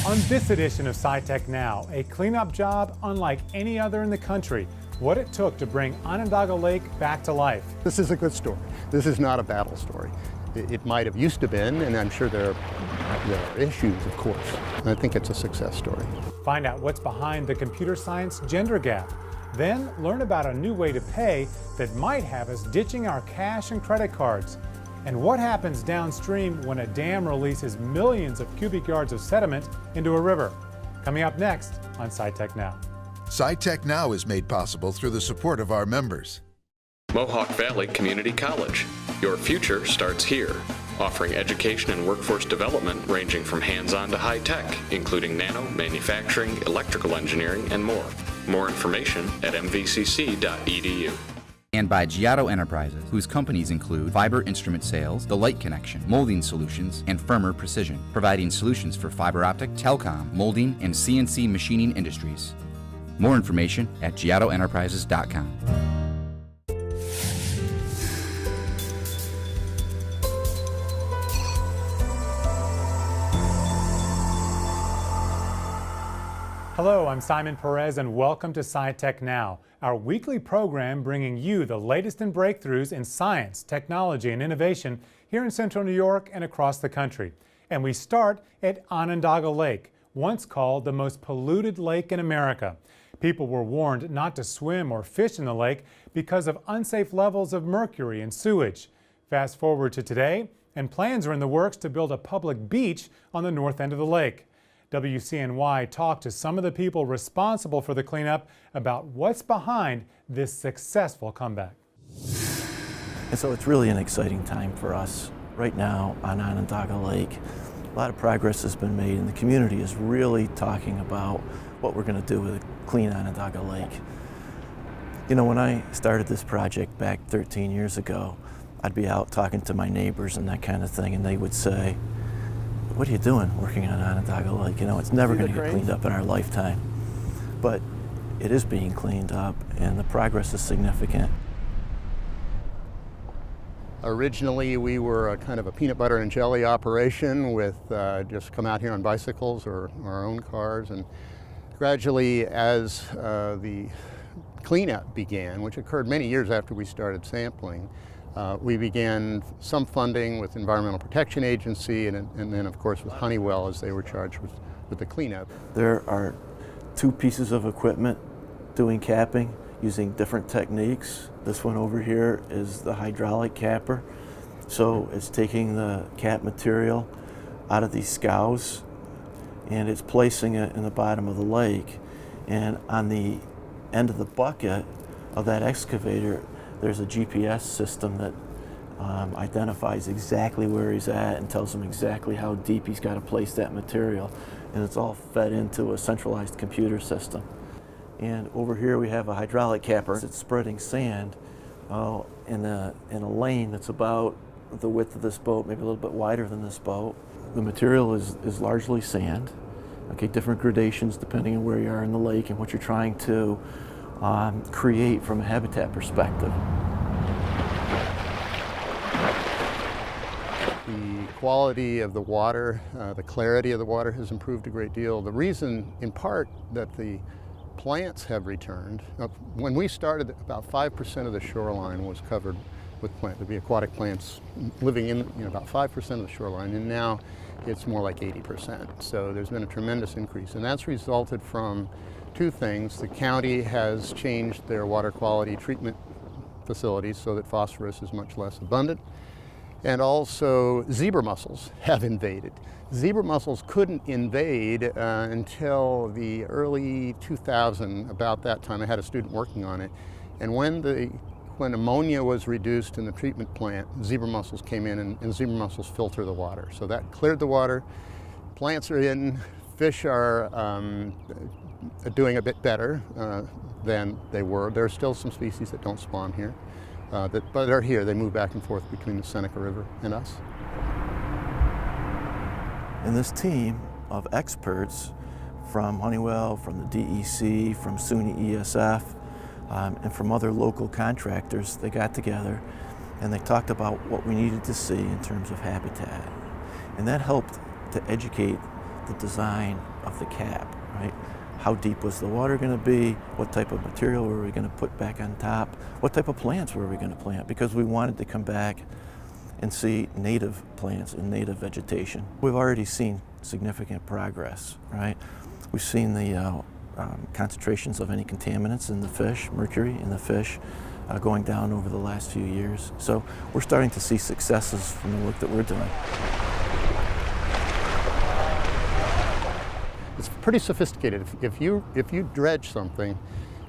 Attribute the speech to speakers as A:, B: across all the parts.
A: On this edition of SciTech Now, a cleanup job unlike any other in the country. What it took to bring Onondaga Lake back to life.
B: This is a good story. This is not a battle story. It might have used to been, and I'm sure there are issues, of course. And I think it's a success story.
A: Find out what's behind the computer science gender gap. Then learn about a new way to pay that might have us ditching our cash and credit cards. And what happens downstream when a dam releases millions of cubic yards of sediment into a river. Coming up next on SciTech Now.
C: SciTech Now is made possible through the support of our members.
D: Mohawk Valley Community College. Your future starts here, offering education and workforce development ranging from hands-on to high-tech, including nano, manufacturing, electrical engineering, and more. More information at mvcc.edu.
E: And by Giotto Enterprises, whose companies include Fiber Instrument Sales, The Light Connection, Molding Solutions, and Firmer Precision, providing solutions for fiber optic, telecom, molding, and CNC machining industries. More information at giottoenterprises.com.
A: Hello, I'm Simon Perez and welcome to SciTech Now, our weekly program bringing you the latest in breakthroughs in science, technology, and innovation here in Central New York and across the country. And we start at Onondaga Lake, once called the most polluted lake in America. People were warned not to swim or fish in the lake because of unsafe levels of mercury and sewage. Fast forward to today, and plans are in the works to build a public beach on the north end of the lake. WCNY talked to some of the people responsible for the cleanup about what's behind this successful comeback.
F: And so it's really an exciting time for us right now on Onondaga Lake. A lot of progress has been made, and the community is really talking about what we're going to do with a clean Onondaga Lake. You know, when I started this project back 13 years ago, I'd be out talking to my neighbors and that kind of thing, and they would say, "What are you doing working on Onondaga Lake? You know, it's never going to get cleaned up in our lifetime." But it is being cleaned up, and the progress is significant.
B: Originally, we were a kind of a peanut butter and jelly operation with just come out here on bicycles or our own cars. And gradually, as the cleanup began, which occurred many years after we started sampling, we began some funding with Environmental Protection Agency and then, of course, with Honeywell as they were charged with the cleanup.
F: There are two pieces of equipment doing capping using different techniques. This one over here is the hydraulic capper. So it's taking the cap material out of these scows and it's placing it in the bottom of the lake. And on the end of the bucket of that excavator, there's a GPS system that identifies exactly where he's at and tells him exactly how deep he's got to place that material. And it's all fed into a centralized computer system. And over here we have a hydraulic capper. It's spreading sand in a lane that's about the width of this boat, maybe a little bit wider than this boat. The material is largely sand. Okay, different gradations depending on where you are in the lake and what you're trying to create from a habitat perspective.
B: The quality of the water, the clarity of the water has improved a great deal. The reason, in part, that the plants have returned, when we started, about 5% of the shoreline was covered with plants. There'd be aquatic plants living in about 5% of the shoreline, and now it's more like 80%. So there's been a tremendous increase, and that's resulted from two things. The county has changed their water quality treatment facilities so that phosphorus is much less abundant. And also zebra mussels have invaded. Zebra mussels couldn't invade until the early 2000, about that time. I had a student working on it. And when ammonia was reduced in the treatment plant, zebra mussels came in and zebra mussels filter the water. So that cleared the water. Plants are in, fish are doing a bit better than they were. There are still some species that don't spawn here, but they're here. They move back and forth between the Seneca River and us.
F: And this team of experts from Honeywell, from the DEC, from SUNY ESF, and from other local contractors, they got together and they talked about what we needed to see in terms of habitat. And that helped to educate the design of the cap, right? How deep was the water going to be? What type of material were we going to put back on top? What type of plants were we going to plant? Because we wanted to come back and see native plants and native vegetation. We've already seen significant progress, right? We've seen the concentrations of any contaminants in the fish, mercury in the fish, going down over the last few years. So we're starting to see successes from the work that we're doing.
B: It's pretty sophisticated. If you dredge something,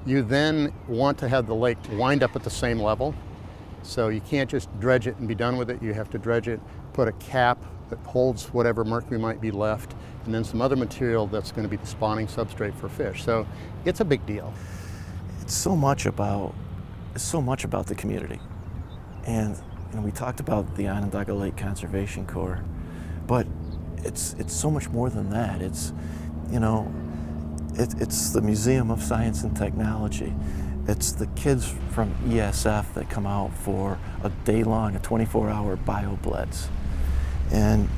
B: you then want to have the lake wind up at the same level. So you can't just dredge it and be done with it. You have to dredge it, put a cap that holds whatever mercury might be left, and then some other material that's going to be the spawning substrate for fish. So it's a big deal.
F: It's so much about the community. And we talked about the Onondaga Lake Conservation Corps, but it's so much more than that. It's the Museum of Science and Technology. It's the kids from ESF that come out for a day-long, a 24-hour BioBlitz. And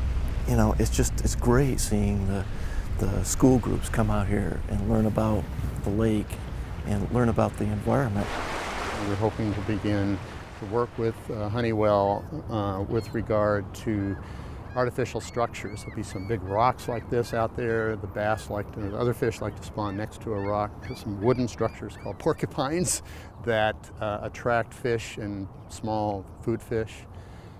F: it's great seeing the school groups come out here and learn about the lake and learn about the environment.
B: We're hoping to begin to work with Honeywell with regard to artificial structures. There'll be some big rocks like this out there. The bass the other fish like to spawn next to a rock. There's some wooden structures called porcupines that attract fish and small food fish.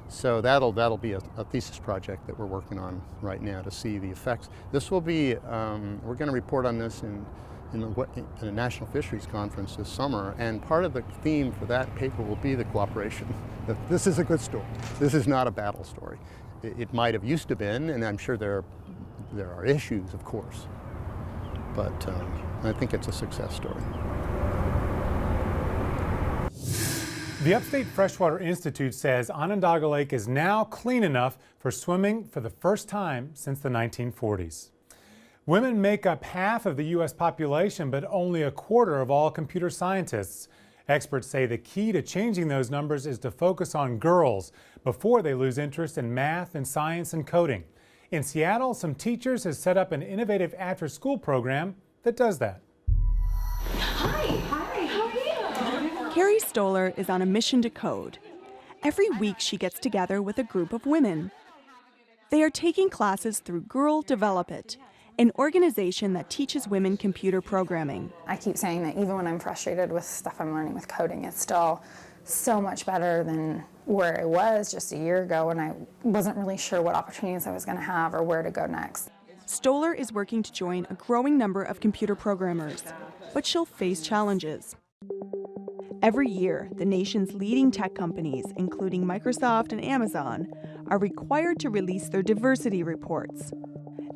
B: So that'll be a thesis project that we're working on right now to see the effects. This will be, we're going to report on this in the National Fisheries Conference this summer, and part of the theme for that paper will be the cooperation. That this is a good story. This is not a battle story. It might have used to been, and I'm sure there are issues, of course, but I think it's a success story.
A: The Upstate Freshwater Institute says Onondaga Lake is now clean enough for swimming for the first time since the 1940s. Women make up half of the U.S. population, but only a quarter of all computer scientists. Experts say the key to changing those numbers is to focus on girls before they lose interest in math and science and coding. In Seattle, some teachers have set up an innovative after-school program that does that.
G: Hi, how are you?
H: Carrie Stoller is on a mission to code. Every week she gets together with a group of women. They are taking classes through Girl Develop It, an organization that teaches women computer programming.
G: I keep saying that even when I'm frustrated with stuff I'm learning with coding, it's still so much better than where I was just a year ago when I wasn't really sure what opportunities I was going to have or where to go next.
H: Stoller is working to join a growing number of computer programmers, but she'll face challenges. Every year, the nation's leading tech companies, including Microsoft and Amazon, are required to release their diversity reports.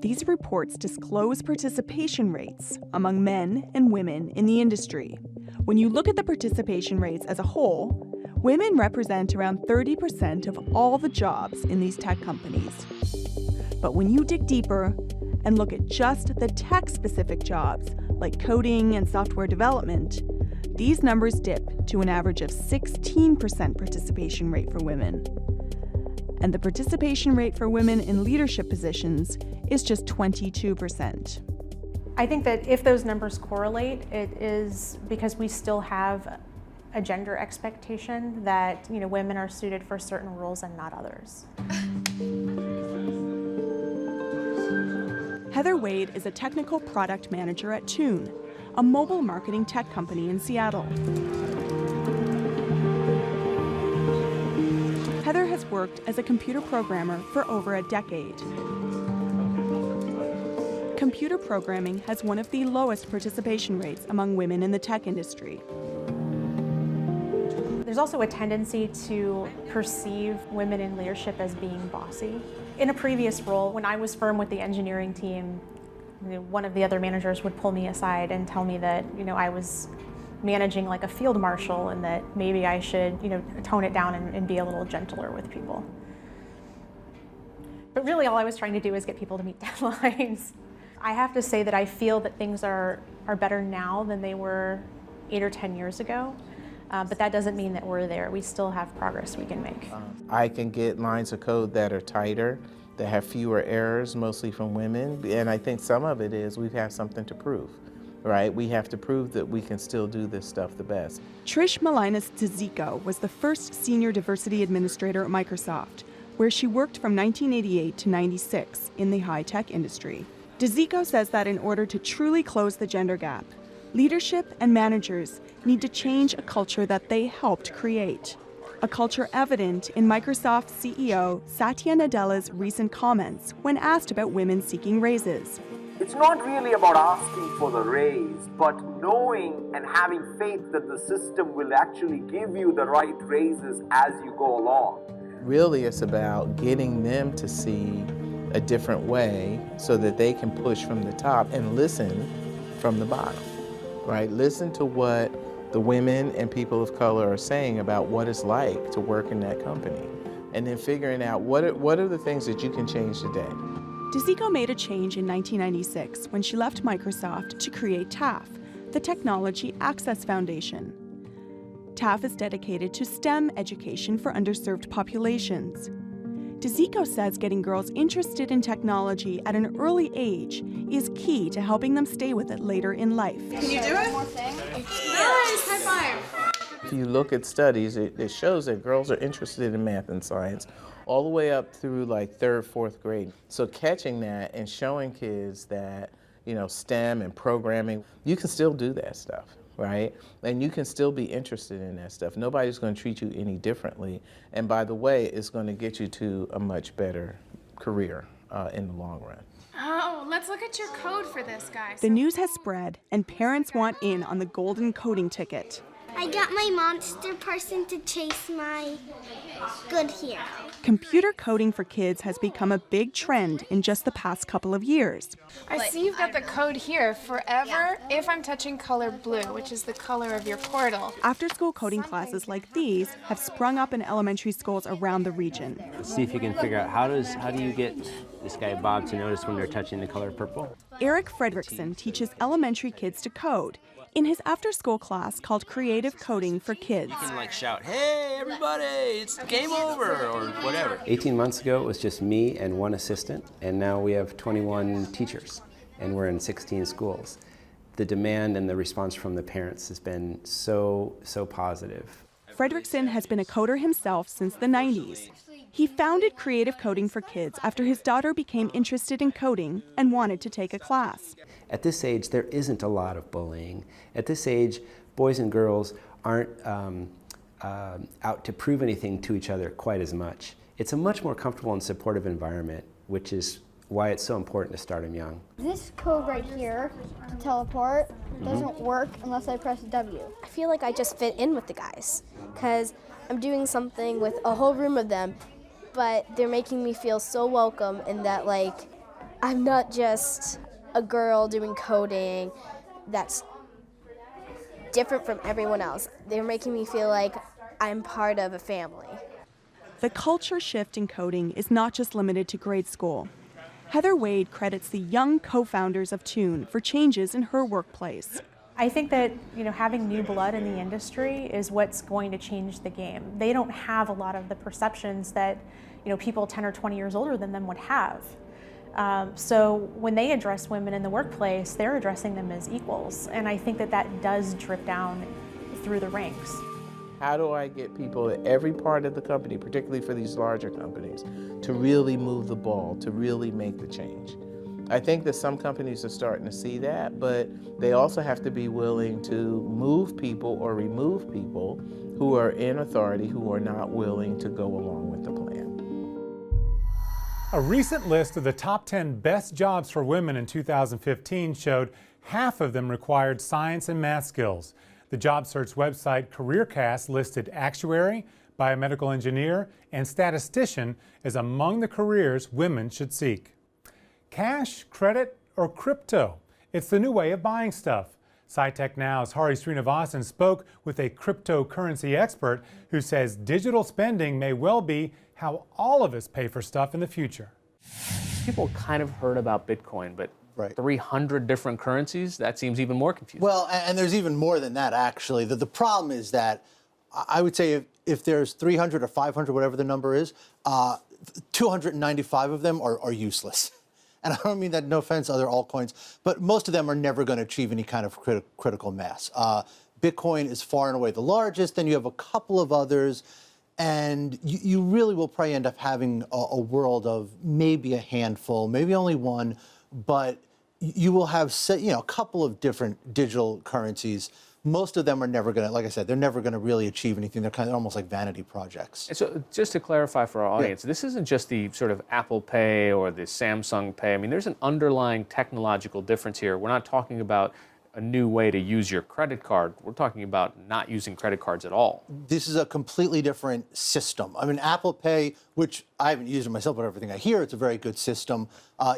H: These reports disclose participation rates among men and women in the industry. When you look at the participation rates as a whole, women represent around 30% of all the jobs in these tech companies. But when you dig deeper and look at just the tech-specific jobs, like coding and software development, these numbers dip to an average of 16% participation rate for women. And the participation rate for women in leadership positions is just 22%.
I: I think that if those numbers correlate, it is because we still have a gender expectation that women are suited for certain roles and not others.
H: Heather Wade is a technical product manager at Tune, a mobile marketing tech company in Seattle. Heather has worked as a computer programmer for over a decade. Computer programming has one of the lowest participation rates among women in the tech industry.
I: There's also a tendency to perceive women in leadership as being bossy. In a previous role, when I was firm with the engineering team, one of the other managers would pull me aside and tell me that I was managing like a field marshal and that maybe I should tone it down and be a little gentler with people. But really all I was trying to do is get people to meet deadlines. I have to say that I feel that things are better now than they were 8 or 10 years ago. But that doesn't mean that we're there. We still have progress we can make.
J: I can get lines of code that are tighter They have fewer errors, mostly from women, and I think some of it is we have something to prove, right? We have to prove that we can still do this stuff the best.
H: Trish Malinas Tzico was the first senior diversity administrator at Microsoft, where she worked from 1988 to 96 in the high-tech industry. Tzico says that in order to truly close the gender gap, leadership and managers need to change a culture that they helped create. A culture evident in Microsoft CEO Satya Nadella's recent comments when asked about women seeking raises.
K: It's not really about asking for the raise, but knowing and having faith that the system will actually give you the right raises as you go along.
J: Really, it's about getting them to see a different way so that they can push from the top and listen from the bottom, right? Listen to what the women and people of color are saying about what it's like to work in that company, and then figuring out what are the things that you can change today.
H: Tzico made a change in 1996 when she left Microsoft to create TAF, the Technology Access Foundation. TAF is dedicated to STEM education for underserved populations. Tzico says getting girls interested in technology at an early age is key to helping them stay with it later in life.
L: Can you do it? Nice! High five!
J: If you look at studies, it shows that girls are interested in math and science all the way up through like 3rd, 4th grade. So catching that and showing kids that, you know, STEM and programming, you can still do that stuff, right? And you can still be interested in that stuff. Nobody's going to treat you any differently. And by the way, it's going to get you to a much better career in the long run.
L: Oh, let's look at your code for this, guys.
H: The news has spread, and parents want in on the golden coding ticket.
M: I got my monster person to chase my good hero.
H: Computer coding for kids has become a big trend in just the past couple of years.
L: I see you've got the code here. Forever, if I'm touching color blue, which is the color of your portal.
H: After-school coding classes like these have sprung up in elementary schools around the region.
N: See if you can figure out how do you get this guy Bob to notice when they're touching the color purple.
H: Eric Fredrickson teaches elementary kids to code in his after-school class called Creative Coding for Kids.
N: You can like shout, "Hey everybody, it's game over," or whatever. 18 months ago it was just me and one assistant, and now we have 21 teachers, and we're in 16 schools. The demand and the response from the parents has been so positive.
H: Fredrickson has been a coder himself since the 90s. He founded Creative Coding for Kids after his daughter became interested in coding and wanted to take a class.
N: At this age, there isn't a lot of bullying. At this age, boys and girls aren't out to prove anything to each other quite as much. It's a much more comfortable and supportive environment, which is why it's so important to start them young.
M: This code right here, to teleport, doesn't work unless I press W.
O: I feel like I just fit in with the guys because I'm doing something with a whole room of them, but they're making me feel so welcome in that, like, I'm not just a girl doing coding that's different from everyone else. They're making me feel like I'm part of a family.
H: The culture shift in coding is not just limited to grade school. Heather Wade credits the young co-founders of Tune for changes in her workplace.
I: I think that, you know, having new blood in the industry is what's going to change the game. They don't have a lot of the perceptions that, you know, people 10 or 20 years older than them would have. So when they address women in the workplace, they're addressing them as equals. And I think that that does drip down through the ranks.
J: How do I get people at every part of the company, particularly for these larger companies, to really move the ball, to really make the change? I think that some companies are starting to see that, but they also have to be willing to move people or remove people who are in authority who are not willing to go along with the plan.
A: A recent list of the top 10 best jobs for women in 2015 showed half of them required science and math skills. The job search website CareerCast listed actuary, biomedical engineer, and statistician as among the careers women should seek. Cash, credit, or crypto? It's the new way of buying stuff. SciTech Now's Hari Srinivasan spoke with a cryptocurrency expert who says digital spending may well be how all of us pay for stuff in the future.
P: People kind of heard about Bitcoin, but 300 different currencies, that seems even more confusing.
Q: Well, and there's even more than that, actually. The problem is that I would say if there's 300 or 500, whatever the number is, 295 of them are useless. And I don't mean that, no offense to other altcoins, but most of them are never going to achieve any kind of critical mass. Bitcoin is far and away the largest, then you have a couple of others, and you really will probably end up having a world of maybe a handful, maybe only one, but you will have a couple of different digital currencies. Most of them are never going to, like I said, they're never going to really achieve anything. They're kind of almost like vanity projects.
P: And so just to clarify for our audience, this isn't just the sort of Apple Pay or the Samsung Pay. I mean, there's an underlying technological difference here. We're not talking about a new way to use your credit card. We're talking about not using credit cards at all.
Q: This is a completely different system. I mean, Apple Pay, which I haven't used it myself, but everything I hear, it's a very good system.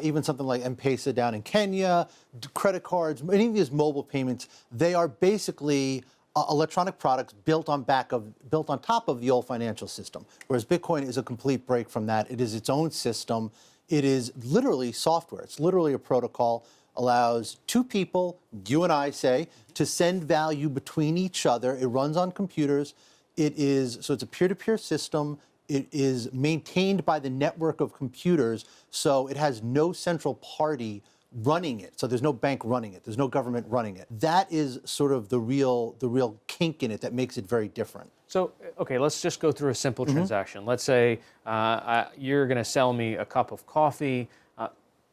Q: Even something like M-Pesa down in Kenya, credit cards, any of these mobile payments, they are basically electronic products built on top of the old financial system. Whereas Bitcoin is a complete break from that. It is its own system. It is literally software. It's literally a protocol. Allows two people, you and I say, to send value between each other. It runs on computers. So it's a peer-to-peer system. It is maintained by the network of computers, so it has no central party running it. So there's no bank running it. There's no government running it. That is sort of the real kink in it that makes it very different.
P: So, okay, let's just go through a simple transaction. Let's say you're going to sell me a cup of coffee.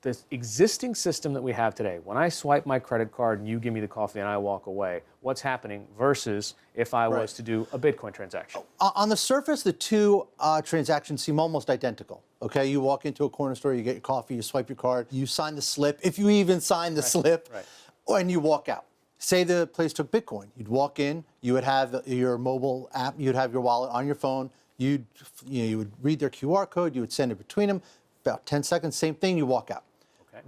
P: The existing system that we have today, when I swipe my credit card and you give me the coffee and I walk away, what's happening versus if I was to do a Bitcoin transaction?
Q: On the surface, the two transactions seem almost identical. Okay, you walk into a corner store, you get your coffee, you swipe your card, you sign the slip, if you even sign the slip, and you walk out. Say the place took Bitcoin. You'd walk in, you would have your mobile app, you'd have your wallet on your phone, you would read their QR code, you would send it between them, about 10 seconds, same thing, you walk out.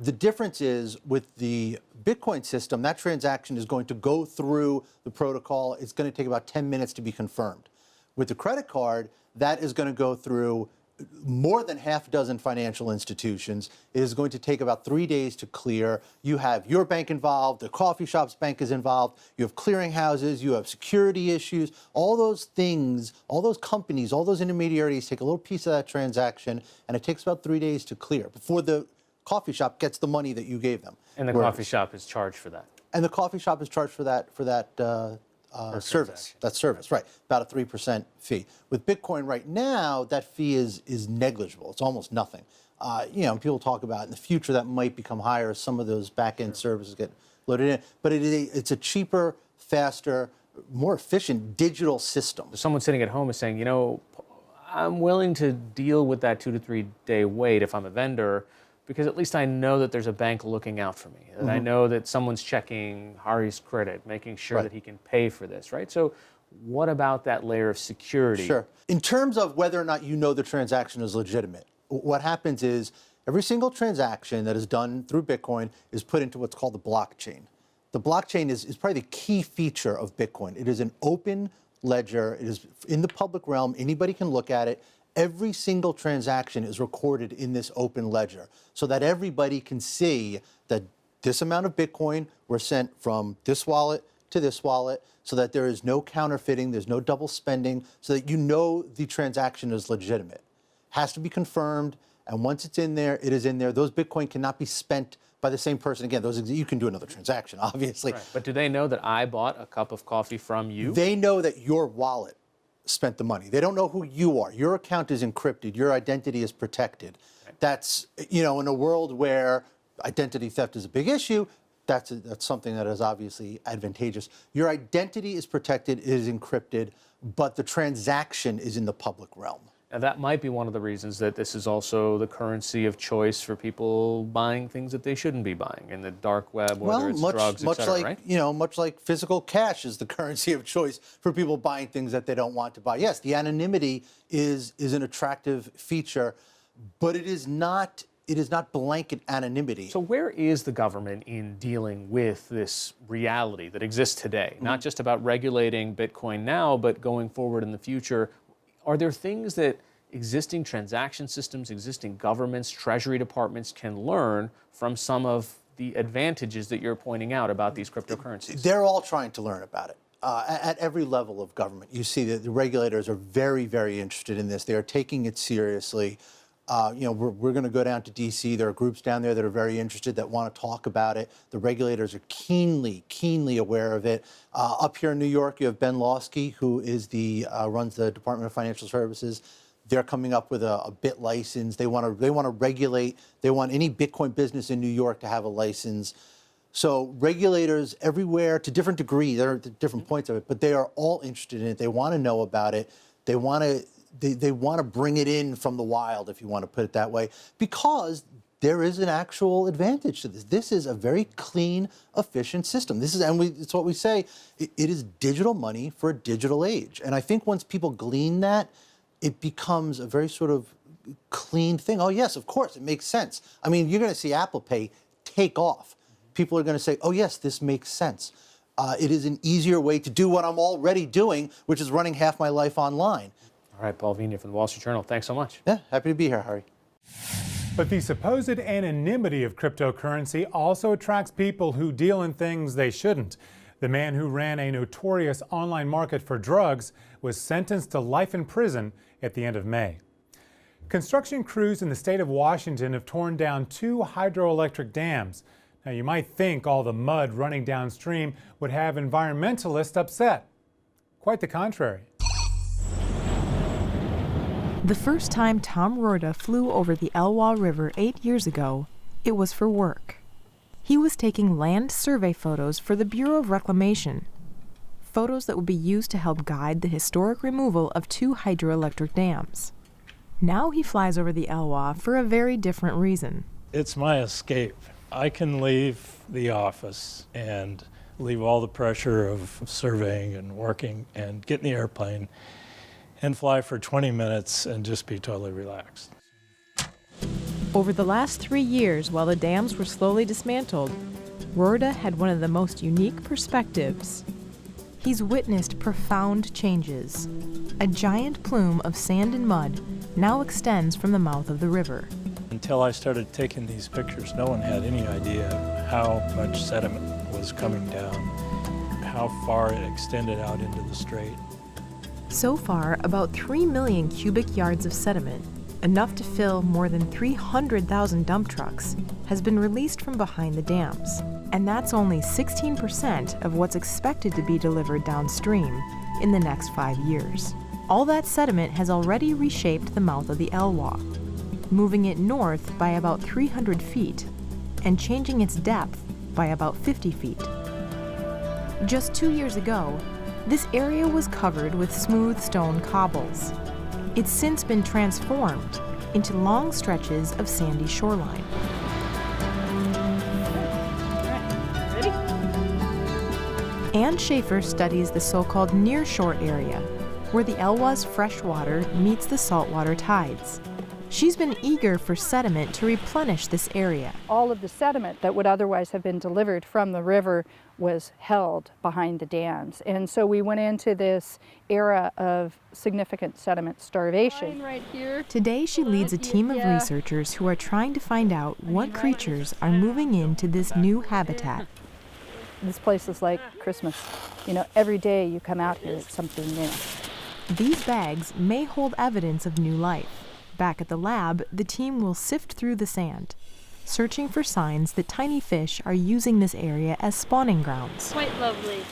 Q: The difference is with the Bitcoin system, that transaction is going to go through the protocol. It's going to take about 10 minutes to be confirmed. With the credit card, that is going to go through more than half a dozen financial institutions. It is going to take about 3 days to clear. You have your bank involved, the coffee shop's bank is involved, you have clearinghouses, you have security issues, all those things, all those companies, all those intermediaries take a little piece of that transaction, and it takes about 3 days to clear before the coffee shop gets the money that you gave them.
P: And the coffee shop is charged for that.
Q: And the coffee shop is charged for that service. That service, right? About a 3% fee. With Bitcoin right now, that fee is negligible. It's almost nothing. People talk about in the future that might become higher as some of those back-end services get loaded in. But it's a cheaper, faster, more efficient digital system.
P: Someone sitting at home is saying, I'm willing to deal with that 2 to 3 day wait if I'm a vendor, because at least I know that there's a bank looking out for me. And I know that someone's checking Hari's credit, making sure that he can pay for this, right? So what about that layer of security?
Q: Sure. In terms of whether or not you know the transaction is legitimate, what happens is every single transaction that is done through Bitcoin is put into what's called the blockchain. The blockchain is probably the key feature of Bitcoin. It is an open ledger. It is in the public realm. Anybody can look at it. Every single transaction is recorded in this open ledger so that everybody can see that this amount of Bitcoin were sent from this wallet to this wallet, so that there is no counterfeiting, there's no double spending, so that you know the transaction is legitimate. Has to be confirmed, and once it's in there, it is in there. Those Bitcoin cannot be spent by the same person. Again, you can do another transaction, obviously.
P: Right. But do they know that I bought a cup of coffee from you?
Q: They know that your wallet spent the money. They don't know who you are. Your account is encrypted. Your identity is protected. Right. That's, in a world where identity theft is a big issue, that's something that is obviously advantageous. Your identity is protected, it is encrypted, but the transaction is in the public realm.
P: Now, that might be one of the reasons that this is also the currency of choice for people buying things that they shouldn't be buying in the dark web, whether it's drugs, et cetera, right?
Q: Much like physical cash is the currency of choice for people buying things that they don't want to buy. Yes, the anonymity is an attractive feature, but it is not blanket anonymity.
P: So where is the government in dealing with this reality that exists today? Not just about regulating Bitcoin now, but going forward in the future. Are there things that existing transaction systems, existing governments, treasury departments can learn from some of the advantages that you're pointing out about these cryptocurrencies?
Q: They're all trying to learn about it. At every level of government, you see that the regulators are very, very interested in this. They are taking it seriously. We're going to go down to DC. There are groups down there that are very interested that want to talk about it. The regulators are keenly aware of it. Up here in New York, you have Ben Lawsky, who is runs the Department of Financial Services. They're coming up with a BIT license. They want to regulate. They want any Bitcoin business in New York to have a license. So regulators everywhere, to different degrees, there are different points of it, but they are all interested in it. They want to know about it. They want to bring it in from the wild, if you want to put it that way, because there is an actual advantage to this. This is a very clean, efficient system. It's what we say. It is digital money for a digital age. And I think once people glean that, it becomes a very sort of clean thing. Oh yes, of course, it makes sense. I mean, you're going to see Apple Pay take off. People are going to say, oh yes, this makes sense. It is an easier way to do what I'm already doing, which is running half my life online.
P: All right, Paul Vigna from the Wall Street Journal. Thanks so much.
Q: Yeah, happy to be here, Harry.
A: But the supposed anonymity of cryptocurrency also attracts people who deal in things they shouldn't. The man who ran a notorious online market for drugs was sentenced to life in prison at the end of May. Construction crews in the state of Washington have torn down 2 hydroelectric dams. Now, you might think all the mud running downstream would have environmentalists upset. Quite the contrary.
R: The first time Tom Rorda flew over the Elwha River 8 years ago, it was for work. He was taking land survey photos for the Bureau of Reclamation, photos that would be used to help guide the historic removal of 2 hydroelectric dams. Now he flies over the Elwha for a very different reason.
S: It's my escape. I can leave the office and leave all the pressure of surveying and working and get in the airplane and fly for 20 minutes and just be totally relaxed.
R: Over the last 3 years, while the dams were slowly dismantled, Rorda had one of the most unique perspectives. He's witnessed profound changes. A giant plume of sand and mud now extends from the mouth of the river.
S: Until I started taking these pictures, no one had any idea how much sediment was coming down, how far it extended out into the strait.
R: So far, about 3 million cubic yards of sediment, enough to fill more than 300,000 dump trucks, has been released from behind the dams. And that's only 16% of what's expected to be delivered downstream in the next 5 years. All that sediment has already reshaped the mouth of the Elwha, moving it north by about 300 feet and changing its depth by about 50 feet. Just 2 years ago, this area was covered with smooth stone cobbles. It's since been transformed into long stretches of sandy shoreline.
T: Ready?
R: Ann Schaefer studies the so-called nearshore area, where the Elwha's fresh water meets the saltwater tides. She's been eager for sediment to replenish this area.
T: All of the sediment that would otherwise have been delivered from the river was held behind the dams. And so we went into this era of significant sediment starvation.
R: Right here. Today she leads a team of researchers who are trying to find out what creatures are moving into this new habitat.
T: This place is like Christmas. You know, every day you come out here, it's something new.
R: These bags may hold evidence of new life. Back at the lab, the team will sift through the sand, searching for signs that tiny fish are using this area as spawning grounds.
T: Quite lovely.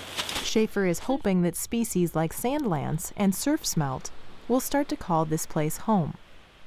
R: Schaefer is hoping that species like sand lance and surf smelt will start to call this place home.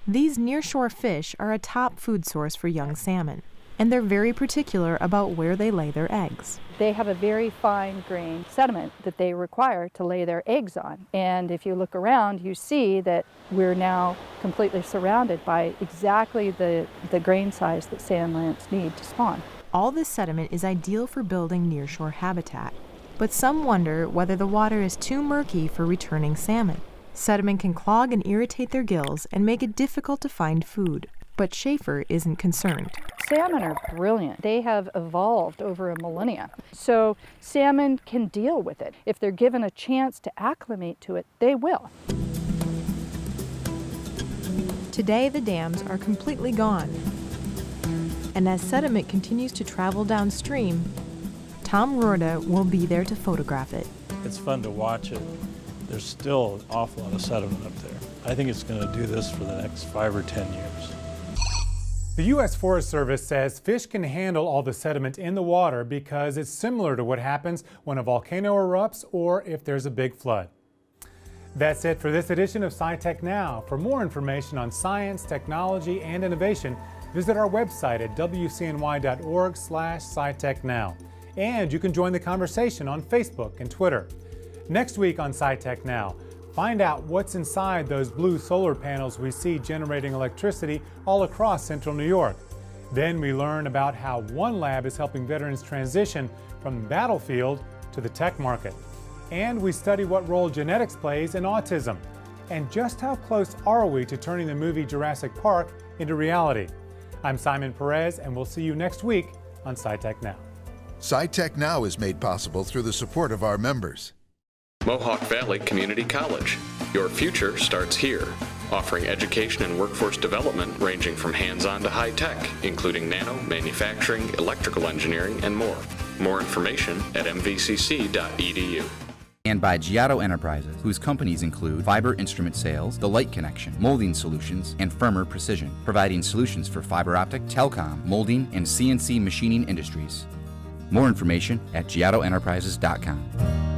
R: These nearshore fish are a top food source for young salmon, and they're very particular about where they lay their eggs.
T: They have a very fine-grained sediment that they require to lay their eggs on. And if you look around, you see that we're now completely surrounded by exactly the grain size that sand lance need to spawn.
R: All this sediment is ideal for building nearshore habitat, but some wonder whether the water is too murky for returning salmon. Sediment can clog and irritate their gills and make it difficult to find food. But Schaefer isn't concerned.
T: Salmon are brilliant. They have evolved over a millennia. So salmon can deal with it. If they're given a chance to acclimate to it, they will.
R: Today the dams are completely gone. And as sediment continues to travel downstream, Tom Rorda will be there to photograph it.
S: It's fun to watch it. There's still an awful lot of sediment up there. I think it's going to do this for the next 5 or 10 years.
A: The U.S. Forest Service says fish can handle all the sediment in the water because it's similar to what happens when a volcano erupts or if there's a big flood. That's it for this edition of SciTech Now. For more information on science, technology, and innovation, visit our website at wcny.org/SciTechNow. And you can join the conversation on Facebook and Twitter. Next week on SciTech Now, find out what's inside those blue solar panels we see generating electricity all across central New York. Then we learn about how one lab is helping veterans transition from the battlefield to the tech market. And we study what role genetics plays in autism. And just how close are we to turning the movie Jurassic Park into reality? I'm Simon Perez, and we'll see you next week on SciTech Now.
C: SciTech Now is made possible through the support of our members.
D: Mohawk Valley Community College. Your future starts here, offering education and workforce development ranging from hands-on to high-tech, including nano, manufacturing, electrical engineering, and more. More information at mvcc.edu.
E: And by Giotto Enterprises, whose companies include Fiber Instrument Sales, The Light Connection, Molding Solutions, and Firmer Precision, providing solutions for fiber optic, telecom, molding, and CNC machining industries. More information at giottoenterprises.com.